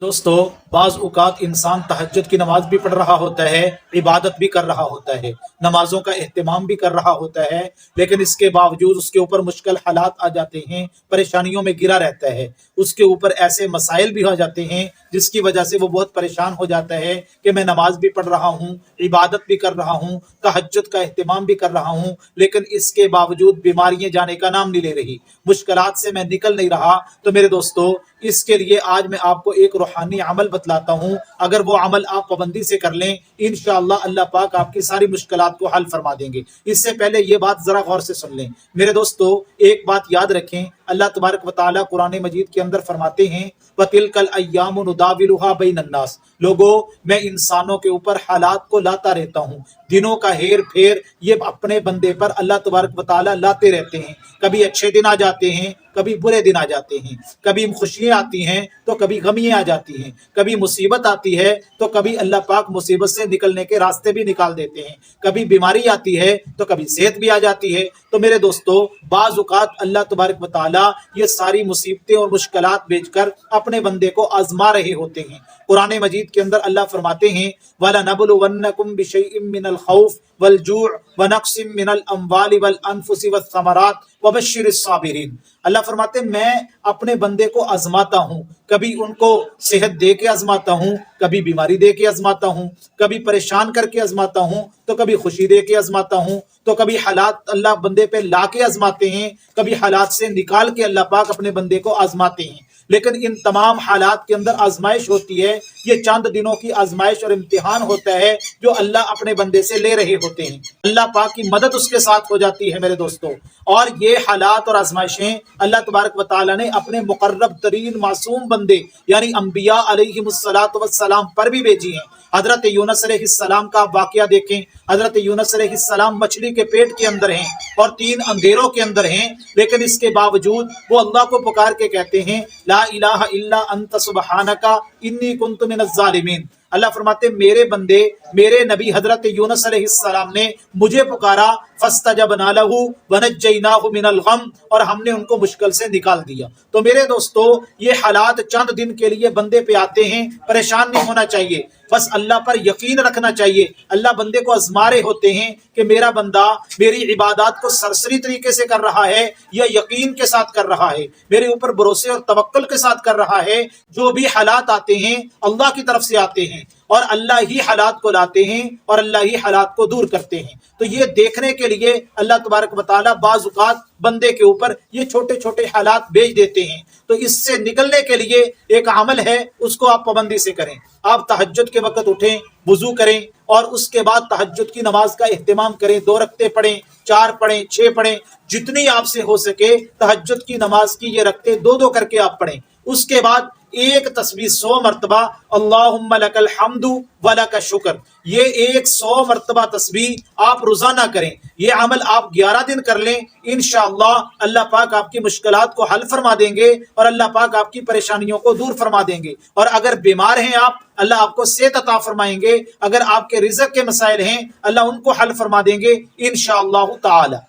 दोस्तों, बाज औक़ात इंसान तहज्जुद की नमाज भी पढ़ रहा होता है, इबादत भी कर रहा होता है, नमाजों का एहतमाम भी कर रहा होता है, लेकिन इसके बावजूद उसके ऊपर मुश्किल हालात आ जाते हैं, परेशानियों में घिरा रहता है। उसके ऊपर ऐसे मसाइल भी हो जाते हैं जिसकी वजह से वो बहुत परेशान हो जाता है कि मैं नमाज भी पढ़ रहा हूँ, इबादत भी कर रहा हूँ, तहज्जुद का एहतमाम भी कर रहा हूँ, लेकिन इसके बावजूद बीमारियां जाने का नाम नहीं ले रही, मुश्किलात से मैं निकल नहीं रहा। तो मेरे दोस्तों, इसके लिए आज मैं आपको एक रूहानी अमल बतलाता हूँ। अगर वो अमल आप पाबंदी से कर लें, इंशाअल्लाह अल्लाह पाक आपकी सारी मुश्किलात को हल फरमा देंगे। इससे पहले ये बात जरा गौर से सुन लें मेरे दोस्तों। एक बात याद रखें, अल्लाह तबारक व तआला कुरान मजीद के अंदर फरमाते हैं, वतिलकल अय्यामु नुदाविलुहा बैनन्नास। लोगों, मैं इंसानों के ऊपर हालात को लाता रहता हूँ, दिनों का हेर फेर ये अपने बंदे पर अल्लाह तबारक व तआला लाते रहते हैं। कभी अच्छे दिन आ जाते हैं, कभी बुरे दिन आ जाते हैं, कभी खुशियां आती हैं तो कभी गमियां आ जाती हैं, कभी मुसीबत आती है तो कभी अल्लाह पाक मुसीबत से निकलने के रास्ते भी निकाल देते हैं, कभी बीमारी आती है तो कभी सेहत भी आ जाती है। तो मेरे दोस्तों, बाज़ औक़ात अल्लाह तबारक व तआला ये सारी मुसीबतें और मुश्किलात भेजकर अपने बंदे को आजमा रहे होते हैं। कुरान मजीद के अंदर अल्लाह फरमाते हैं, वलनबलुवन्नकुम बिशैइन मिनल खौफ वल जूअ व नक्सिम मिनल अम्वालि वल अनफुसि वस समरात वबश्शिरिस साबिरीन। अल्लाह फरमाते हैं, मैं अपने बंदे को आजमाता हूँ, कभी उनको सेहत दे के आजमाता हूँ, कभी बीमारी दे के आजमाता हूँ, कभी परेशान करके आजमाता हूँ, तो कभी खुशी दे के आजमाता हूँ, तो कभी हालात अल्लाह बंदे पे ला के आजमाते हैं, कभी हालात से निकाल के अल्लाह पाक अपने बंदे को आजमाते हैं। लेकिन इन तमाम हालात के अंदर आजमाइश होती है, ये चंद दिनों की आजमाइश और इम्तिहान होता है जो अल्लाह अपने बंदे से ले रहे होते हैं। अल्लाह पाक की मदद उसके साथ हो जाती है मेरे दोस्तों। और ये हालात और आजमाइशें अल्लाह तबारक व तआला ने अपने मुकर्रब तरीन मासूम बंदे यानी अम्बिया अलैहिमुस्सलातु वस्सलाम पर भी भेजी हैं। हजरत यूनुस अलैहिस्सलाम का वाकया देखें। हजरत यूनुस अलैहिस्सलाम मछली के पेट के अंदर हैं और 3 अंधेरों के अंदर हैं, लेकिन इसके बावजूद वो अल्लाह को पुकार के कहते हैं, ला इलाहा इल्ला अंत सुब्हानका इन्नी कुन्तु मिनज़ ज़ालिमीन। अल्लाह फरमाते, मेरे बंदे, मेरे नबी हजरत यूनुस अलैहिस्सलाम ने मुझे पुकारा, फस्तजबना लहू वनज्जैनाहु मिनल गम, और हमने उनको मुश्किल से निकाल दिया। तो मेरे दोस्तों, ये हालात चंद दिन के लिए बंदे पे आते हैं, परेशान नहीं होना चाहिए, बस अल्लाह पर यकीन रखना चाहिए। अल्लाह बंदे को आजमा रहे होते हैं कि मेरा बंदा मेरी इबादत को सरसरी तरीके से कर रहा है या यकीन के साथ कर रहा है, मेरे ऊपर भरोसे और तवक्कुल के साथ कर रहा है। जो भी हालात आते हैं अल्लाह की तरफ से आते हैं और अल्लाह ही हालात को लाते हैं और अल्लाह ही हालात को दूर करते हैं। तो ये देखने के लिए अल्लाह तबारक व तआला बाज़ औक़ात बंदे के ऊपर ये छोटे छोटे हालात भेज देते हैं। तो इससे निकलने के लिए एक अमल है, उसको आप पाबंदी से करें। आप तहज्जुद के वक्त उठें, वुजू करें और उसके बाद तहज्जुद की नमाज का एहतमाम करें। 2 रकते पढ़ें, 4 पढ़ें, 6 पढ़ें, जितनी आपसे हो सके तहज्जुद की नमाज की ये रकते 2-2 करके आप पढ़ें। उसके बाद एक तस्बीह 100 मरतबा अल्लाहुम्मा लकल हम्दु व लक शुक्र, ये 100 मरतबा तस्बीह आप रोजाना करें। ये अमल आप 11 दिन कर लें, इंशाअल्लाह अल्लाह पाक आपकी मुश्किलात को हल फरमा देंगे और अल्लाह पाक आपकी परेशानियों को दूर फरमा देंगे। और अगर बीमार हैं आप, अल्लाह आपको सेहत अता फरमाएंगे। अगर आपके रिज़्क़ के मसाइल हैं, अल्लाह उनको हल फरमा देंगे इंशाअल्लाह ताला।